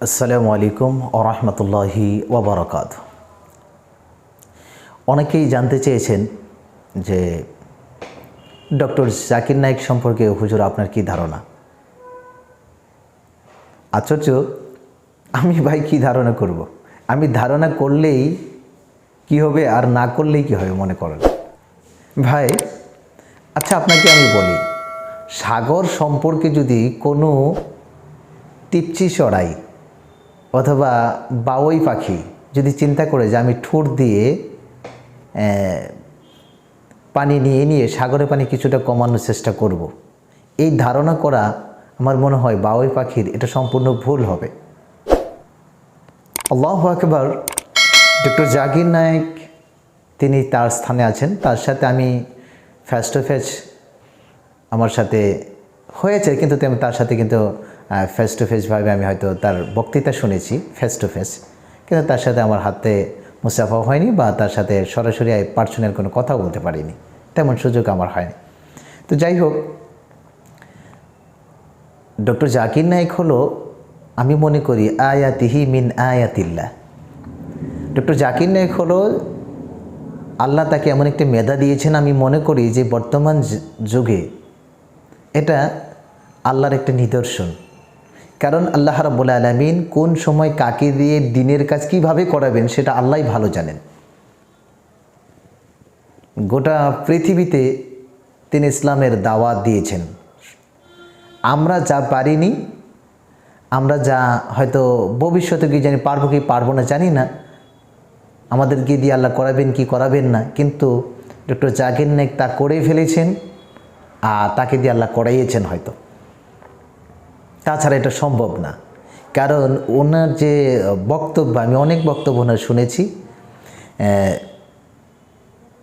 আসসালামু আলাইকুম ওয়া রাহমাতুল্লাহি ওয়া বারাকাতুহু। অনেকেই জানতে চেয়েছেন যে ডক্টর জাকির নায়েক সম্পর্কে হুজুর আপনার কি ধারণা। আশ্চর্য, আমি ভাই কি ধারণা করব। আমি ধারণা করলেই কি হবে আর না করলেই কি হবে মনে করেন ভাই। আচ্ছা, আপনাকে আমি বলি, সাগর সম্পর্কে যদি কোনো টিপচি চড়াই অথবা বাবুই পাখি যদি চিন্তা করে যে আমি ঠোঁট দিয়ে পানি নিয়ে নিয়ে সাগরের পানি কিছুটা কমানোর চেষ্টা করব, এই ধারণা করা আমার মনে হয় বাবুই পাখির এটা সম্পূর্ণ ভুল হবে। আল্লাহু আকবার। ডক্টর জাকির নায়েক তিনি তার স্থানে আছেন, তার সাথে আমি ফেস টু ফেস আমার সাথে হয়েছে, কিন্তু আমি তার সাথে কিন্তু ফেস টু ফেসভাবে আমি হয়তো তার বক্তৃতা শুনেছি ফেস টু ফেস, কিন্তু তার সাথে আমার হাতে মুসাফা হয়নি বা তার সাথে সরাসরি পার্সোনাল কোনো কথা বলতে পারিনি, তেমন সুযোগ আমার হয়নি। তো যাই হোক, ডক্টর জাকির নায়েক হলো, আমি মনে করি আয়াতিহি মিন আয়াতিল্লাহ। ডক্টর জাকির নায়েক হলো, আল্লাহ তাকে এমন একটি মেধা দিয়েছেন, আমি মনে করি যে বর্তমান যুগে এটা আল্লাহর একটা নিদর্শন। কারণ আল্লাহ রাব্বুল আলামিন কোন সময় কাকে দিয়ে দিনের কাজ কিভাবে করাবেন সেটা আল্লাহই ভালো জানেন। গোটা পৃথিবীতে তিনি ইসলামের দাওয়াত দিয়েছেন। আমরা যা পারিনি, আমরা যা হয়তো ভবিষ্যতে কি জানি পারবো কি পারবো না জানি না, আমাদেরকে দিয়ে আল্লাহ করাবেন কি করাবেন না, কিন্তু ডক্টর জাকির নায়েক তা করে ফেলেছেন আর তাকে দিয়ে আল্লাহ করাইয়েছেন হয়তো। তাছাড়া এটা সম্ভব না। কারণ ওনার যে বক্তব্য, আমি অনেক বক্তব্য ওনার শুনেছি,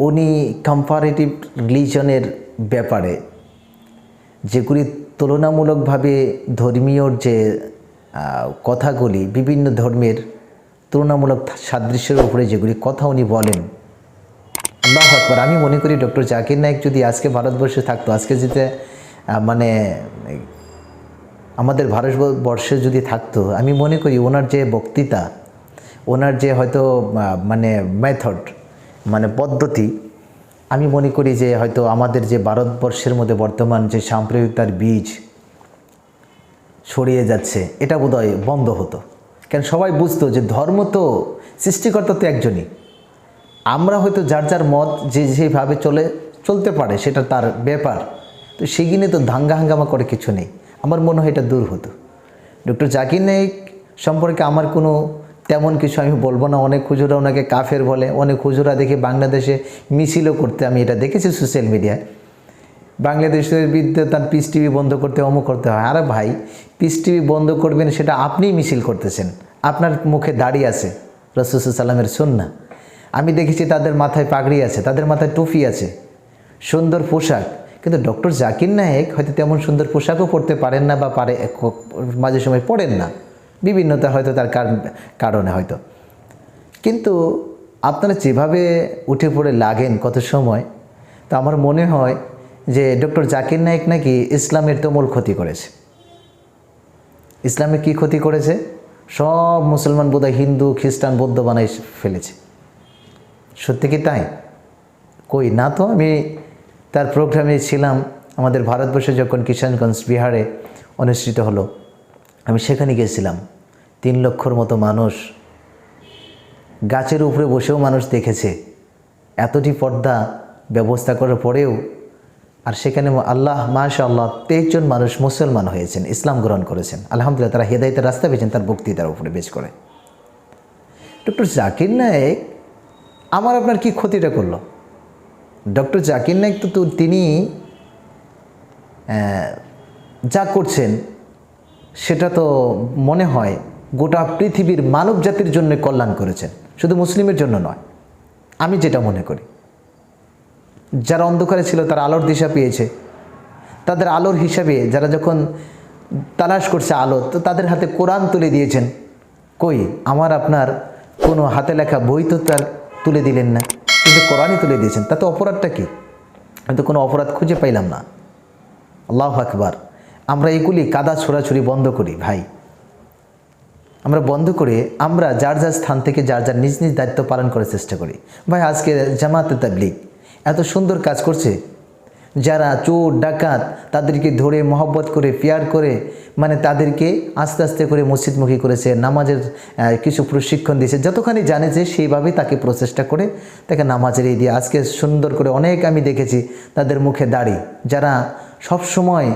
উনি কম্পারেটিভ রিলিজনের ব্যাপারে যেগুলি তুলনামূলকভাবে ধর্মীয় যে কথাগুলি, বিভিন্ন ধর্মের তুলনামূলক সাদৃশ্যের উপরে যেগুলি কথা উনি বলেন, আল্লাহু আকবার। আমি মনে করি ডক্টর জাকির নায়েক যদি আজকে ভারতবর্ষে থাকতো, আজকে যেতে মানে আমাদের ভারতবর্ষে যদি থাকতো, আমি মনে করি ওনার যে বক্তৃতা, ওনার যে হয়তো মানে মেথড, মানে পদ্ধতি, আমি মনে করি যে হয়তো আমাদের যে ভারতবর্ষের মধ্যে বর্তমান যে সাম্প্রদায়িকতার বীজ ছড়িয়ে যাচ্ছে, এটা বোধহয় বন্ধ হতো। কারণ সবাই বুঝতো যে ধর্ম তো সৃষ্টিকর্তা তো একজনই, আমরা হয়তো যার যার মত যে যেভাবে চলতে পারে সেটা তার ব্যাপার, তো সেখানে তো দাঙ্গা হাঙ্গামা করে কিছু নেই। আমার মনে হয় এটা দূর হতো। ডক্টর জাকির নায়েক সম্পর্কে আমার কোনো তেমন কিছু আমি বলবো না। অনেক হুজুরা ওনাকে কাফের বলে, অনেক হুজুরা দেখে বাংলাদেশে মিছিলও করতে, আমি এটা দেখেছি সোশ্যাল মিডিয়ায়। বাংলাদেশের বিরুদ্ধে তার পিস টিভি বন্ধ করতে, অমুক করতে হয়। আরে ভাই, পিস টিভি বন্ধ করবেন সেটা আপনিই মিছিল করতেছেন, আপনার মুখে দাড়ি আছে, রাসূল সাল্লাল্লাহু আলাইহি ওয়াসাল্লামের সুন্নাহ। আমি দেখেছি তাদের মাথায় পাগড়ি আছে, তাদের মাথায় টুপি আছে, সুন্দর পোশাক। কিন্তু ডক্টর জাকির নায়েক হয়তো তেমন সুন্দর পোশাকও পরতে পারেন না, বা পারে মাঝে সময় পড়েন না, বিভিন্নতা হয়তো তার কারণে হয়তো। কিন্তু আপনারা যেভাবে উঠে পড়ে লাগেন কত সময়, তো আমার মনে হয় যে ডক্টর জাকির নায়েক নাকি ইসলামের তুমুল ক্ষতি করেছে। ইসলামে কি ক্ষতি করেছে? সব মুসলমান বোধহয় হিন্দু খ্রিস্টান বৌদ্ধ বানাই ফেলেছে। সত্যি কি তাই? কই না তো। আমি তার প্রোগ্রামে ছিলাম, আমাদের ভারতবর্ষে যখন কিষানগঞ্জ বিহারে অনুষ্ঠিত হলো, আমি সেখানে গিয়েছিলাম। 3 লক্ষর মতো মানুষ, গাছের উপরে বসেও মানুষ দেখেছে, এতটি পর্দা ব্যবস্থা করার পরেও। আর সেখানে আল্লাহ মাশাআল্লাহ 23 জন মানুষ মুসলমান হয়েছেন, ইসলাম গ্রহণ করেছেন। আলহামদুলিল্লাহ, তারা হেদায়েতের রাস্তা পেয়েছেন তার বক্তৃতার উপরে বেশ করে। ডক্টর জাকির নায়েক আমার আপনার কি ক্ষতিটা করলো? ডক্টর জাকির নায়েক তো তিনি যা করছেন সেটা তো মনে হয় গোটা পৃথিবীর মানব জাতির জন্য কল্যাণ করেছেন, শুধু মুসলিমের জন্য নয়। আমি যেটা মনে করি, যারা অন্ধকারে ছিল তারা আলোর দিশা পেয়েছে, তাদের আলোর হিসাবে যারা যখন তালাশ করছে আলো, তো তাদের হাতে কোরআন তুলে দিয়েছেন। কই আমার আপনার কোনো হাতে লেখা বই তো তার তুলে দিলেন না, কিন্তু কোরআনই তুলে দিয়েছেন। তাতে অপরাধটা কি? আমি তো কোনো অপরাধ খুঁজে পাইলাম না। আল্লাহু আকবার। আমরা এগুলি কাদা ছোড়াছুড়ি বন্ধ করি ভাই। আমরা বন্ধ করে আমরা যার যার স্থান থেকে যার যার নিজ নিজ দায়িত্ব পালন করার চেষ্টা করি। ভাই আজকে জামাতে তাবলীগ এত সুন্দর কাজ করছে, যারা চোর ডাকাত তাদেরকে ধরে মহব্বত করে পেয়ার করে মানে তাদেরকে আস্তে আস্তে করে মসজিদমুখী করেছে, নামাজের কিছু প্রশিক্ষণ দিয়েছে, যতখানি জানে যে সেইভাবেই তাকে প্রচেষ্টা করে তাকে নামাজের এই দিয়ে আজকে সুন্দর করে অনেক আমি দেখেছি তাদের মুখে দাড়ি, যারা সবসময়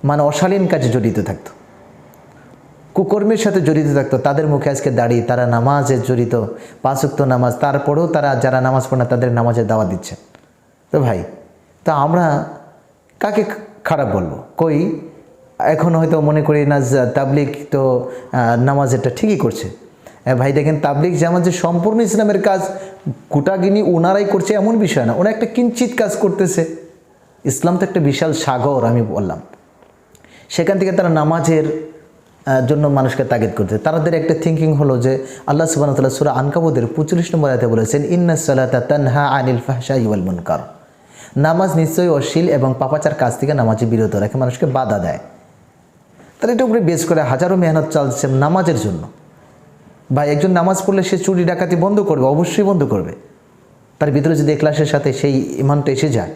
মানে অশালীন কাজে জড়িত থাকতো, কুকর্মের সাথে জড়িত থাকতো, তাদের মুখে আজকে দাড়ি, তারা নামাজে জড়িত, 5 ওয়াক্ত নামাজ, তারপরেও তারা যারা নামাজ পড়ে না তাদের নামাজের দাওয়াত দিচ্ছে। তো ভাই তা আমরা কাকে খারাপ বলবো? কই এখন হয়তো মনে করি না তাবলীগ তো নামাজেরটা ঠিকই করছে। ভাই দেখেন তাবলীগ জামাত যে সম্পূর্ণ ইসলামের কাজ গোটাগিনি ওনারাই করছে এমন বিষয় না, ওরা একটা কিঞ্চিত কাজ করতেছে। ইসলাম তো একটা বিশাল সাগর, আমি বললাম, সেখান থেকে তারা নামাজের জন্য মানুষকে তাগিদ করতে, তাদের একটা থিঙ্কিং হলো যে আল্লাহ সুবহানাহু ওয়া তাআলা সূরা আনকাবুতের 45 নম্বর আয়াতে বলেছেন, ইন্নাস সালাতা তানহা আনিল ফাহশাই ওয়াল মুনকার, নামাজ নিশ্চয়ই অশ্লীল এবং পাপাচার কাজ থেকে নামাজে বিরত রাখে, মানুষকে বাধা দেয়। তারা এটা উপরে বেশ করে হাজারো মেহনত চলছে নামাজের জন্য। ভাই একজন নামাজ পড়লে সে চুরি ডাকাতি বন্ধ করবে, অবশ্যই বন্ধ করবে, তার ভিতরে যদি ইখলাসের সাথে সেই ঈমানটা এসে যায়,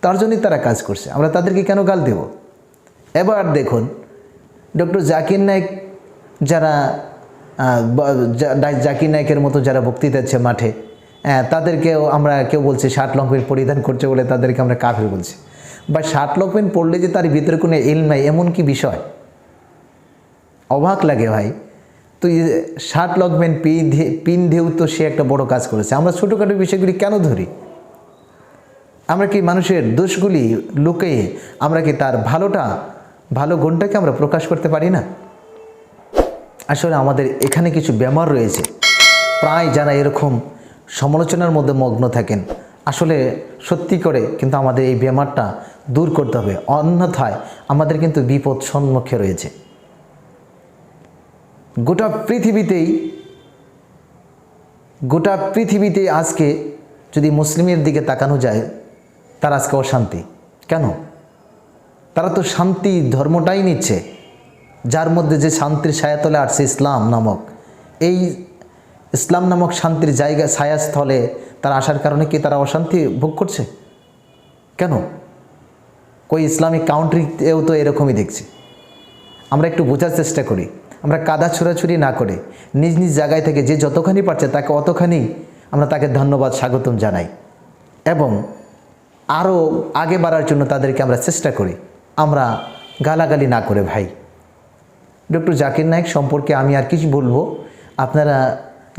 তার জন্যই তারা কাজ করছে, আমরা তাদেরকে কেন গাল দেব? এবার দেখুন ডক্টর জাকির নাইক, যারা জাকির নাইকের মতো যারা বক্তৃতা দিচ্ছে মাঠে, তাদেরকেও আমরা কেউ বলছি শার্ট লং প্যান্ট পরিধান করছে বলে তাদেরকে আমরা কাফির বলছি। বা শার্ট লং প্যান্ট পরলে যে তার ভিতরে কোনো ইলম নাই এমন কি বিষয়? অবাক লাগে ভাই। তো শার্ট লং প্যান্ট পিন্ধেও তো সে একটা বড় কাজ করেছে। আমরা ছোটোখাটো বিষয়গুলি কেন ধরি? আমরা কি মানুষের দোষগুলি লুকিয়ে আমরা কি তার ভালো গুণটাকে আমরা প্রকাশ করতে পারি না? আসলে আমাদের এখানে কিছু বেমার রয়েছে, প্রায় যারা এরকম সমালোচনার মধ্যে মগ্ন থাকেন, আসলে সত্যি করে কিন্তু আমাদের এই বেমারটা দূর করতে হবে, অন্যথায় আমাদের কিন্তু বিপদ সম্মুখে রয়েছে। গোটা পৃথিবীতে আজকে যদি মুসলিমের দিকে তাকানো যায়, তার আজকে অশান্তি কেন? তারা তো শান্তি ধর্মটাই নিচ্ছে, যার মধ্যে যে শান্তির ছায়াতলে আসছে ইসলাম নামক, এই ইসলাম নামক শান্তির জায়গা ছায়াস্থলে তারা আসার কারণে কি তারা অশান্তি ভোগ করছে কেন? কই ইসলামিক কাউন্ট্রিতেও তো এরকমই দেখছি। আমরা একটু বোঝার চেষ্টা করি, আমরা কাদা ছোড়াছুরি না করে নিজ নিজ জায়গায় থেকে যে যতখানি পারছে তাকে অতখানি আমরা তাকে ধন্যবাদ স্বাগতম জানাই এবং আরও আগে বাড়ার জন্য তাদেরকে আমরা চেষ্টা করি, আমরা গালাগালি না করে। ভাই ডক্টর জাকির নাইক সম্পর্কে আমি আর কিছু বলবো, আপনারা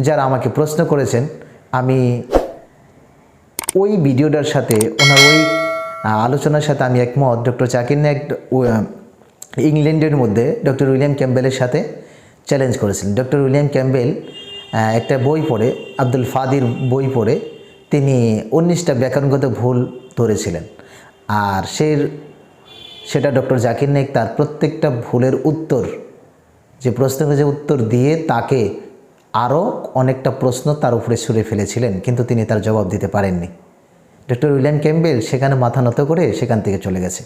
যারা আমাকে প্রশ্ন করেছেন, আমি ওই ভিডিওটার সাথে ওনার ওই আলোচনার সাথে আমি একমত। ডক্টর জাকির নাইক ইংল্যান্ডের মধ্যে ডক্টর উইলিয়াম ক্যাম্বেলের সাথে চ্যালেঞ্জ করেছিলেন। ডক্টর উইলিয়াম ক্যাম্বেল একটা বই পড়ে, আব্দুল ফাদির বই পড়ে তিনি 19টা ব্যাকরণগত ভুল ধরেছিলেন, আর সেটা ডক্টর জাকির নাইক তার প্রত্যেকটা ভুলের উত্তর, যে প্রশ্ন হয়েছে উত্তর দিয়ে তাকে আরও অনেকটা প্রশ্ন তার উপরে ছুঁড়ে ফেলেছিলেন, কিন্তু তিনি তার জবাব দিতে পারেননি। ডক্টর উইলিয়াম ক্যাম্বেল সেখানে মাথা নত করে সেখান থেকে চলে গেছে,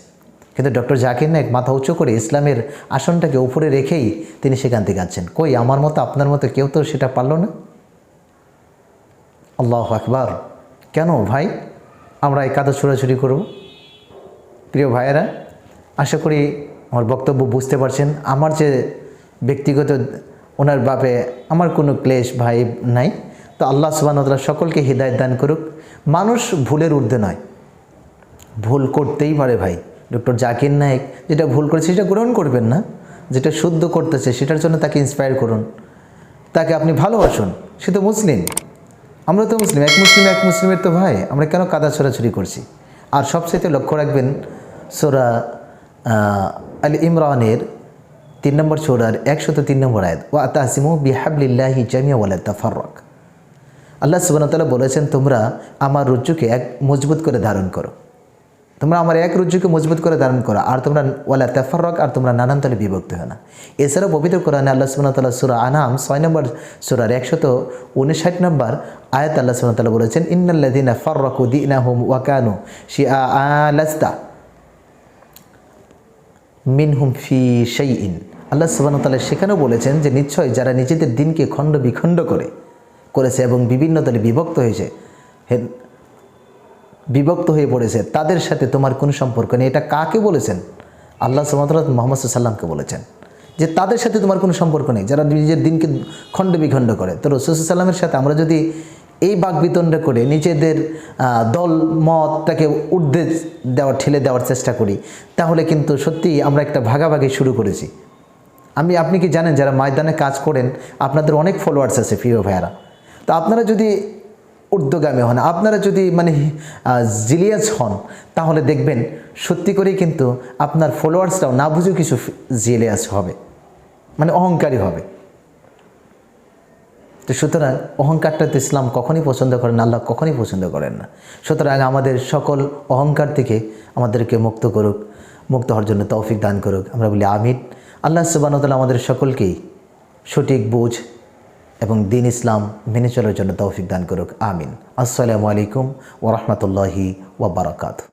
কিন্তু ডক্টর জাকির নাইক মাথা উঁচু করে ইসলামের আসনটাকে উপরে রেখেই তিনি সেখান থেকে আছেন। কই আমার মতো আপনার মতো কেউ তো সেটা পারল না। আল্লাহু আকবার। কেন ভাই আমরা এই কাদা ছোড়াছুরি করব? প্রিয় ভাইয়েরা, আশা করি আমার বক্তব্য বুঝতে পারছেন। আমার যে ব্যক্তিগত ওনার বাপে আমার কোনো ক্লেশ ভাই নাই, তো আল্লাহ সুবহানাহু ওয়া তাআলা সকলকে হিদায়াত দান করুক। মানুষ ভুলের ঊর্ধ্বে নয়, ভুল করতেই পারে ভাই। ডক্টর জাকির নাইক যেটা ভুল করেছে সেটা গ্রহণ করবেন না, যেটা শুদ্ধ করতেছে সেটার জন্য তাকে ইন্সপায়ার করুন, তাকে আপনি ভালোবাসুন। সে তো মুসলিম, আমরা তো মুসলিম, এক মুসলিমের তো ভাই, আমরা কেন কাদা ছোড়াছুরি করছি? আর সবচেয়ে লক্ষ্য রাখবেন সূরা আল ইমরানের 3 নম্বর সূরার 103 নম্বর আয়াত, ওয়া তাসিমু বিহাবলিল্লাহি জামিআ ওয়া লা তাফাররাক। আল্লাহ সুবহানাহু ওয়া তাআলা বলেছেন, তোমরা আমার রজ্জুকে এক মজবুত করে ধারণ করো, তোমরা আমার এক রজ্জুকে মজবুত করে ধারণ করো, আর তোমরা ওয়ালা তাফাররাক, আর তোমরা নানান তলে বিভক্ত হয় না। এছাড়াও পবিত্র কোরআনে আল্লাহ সুবহানাহু ওয়া তাআলা সূরা আনাম 6 নম্বর সূরার 159 নম্বর আয়াত আল্লাহ সুবহানাহু ওয়া তাআলা বলেছেন, ইন্নাল্লাযীনা ফাররাকু দীনাহুম ওয়া কানু শিআআ লাস্তা মিনহুম ফি শাইইন আল্লাহ সুবহানাহু ওয়া তাআলা সেখানেও বলেছেন যে নিশ্চয় যারা নিজেদের দিনকে খণ্ড বিখণ্ড করেছে এবং বিভিন্ন দলে বিভক্ত হয়ে পড়েছে, তাদের সাথে তোমার কোনো সম্পর্ক নেই। এটা কাকে বলেছেন? আল্লাহ সুবহানাহু ওয়া তাআলা মুহাম্মদ সাল্লাল্লাহু আলাইহি ওয়াসাল্লামকে বলেছেন যে তাদের সাথে তোমার কোনো সম্পর্ক নেই যারা নিজের দিনকে খণ্ড বিখণ্ড করে। তো রাসূল সাল্লাল্লাহু আলাইহি ওয়াসাল্লামের সাথে আমরা যদি এই বাকবিতণ্ডা করে নিজেদের দল মতটাকে ঠেলে দেওয়ার চেষ্টা করি, তাহলে কিন্তু সত্যিই আমরা একটা ভাগাভাগি শুরু করেছি। আপনি কি জানেন যারা ময়দানে কাজ করেন আপনাদের অনেক ফলোয়ার্স আছে প্রিয় ভাইয়ারা। তো আপনারা যদি ঊর্ধ্বগামী হন, আপনারা যদি জিলিয়াস হন, তাহলে দেখবেন সত্যি করেই কিন্তু আপনার ফলোয়ার্সরাও না বুঝেও কিছু জিলিয়াস হবে, অহংকারী হবে। তো সুতরাং অহংকারটা তো ইসলাম কখনই পছন্দ করেন না, আল্লাহ কখনই পছন্দ করেন না। সুতরাং আমাদের সকল অহংকার থেকে আমাদেরকে মুক্ত হওয়ার জন্য তৌফিক দান করুক। আমরা বলি আমিন। আল্লাহ সুবহানাহু ওয়া তাআলা আমাদের সকলকেই সঠিক বুঝ এবং দ্বীন ইসলাম মেনে চলার জন্য তৌফিক দান করুক। আমিন। আসসালামু আলাইকুম ওয়া রাহমাতুল্লাহি ওয়া বারাকাতুহু।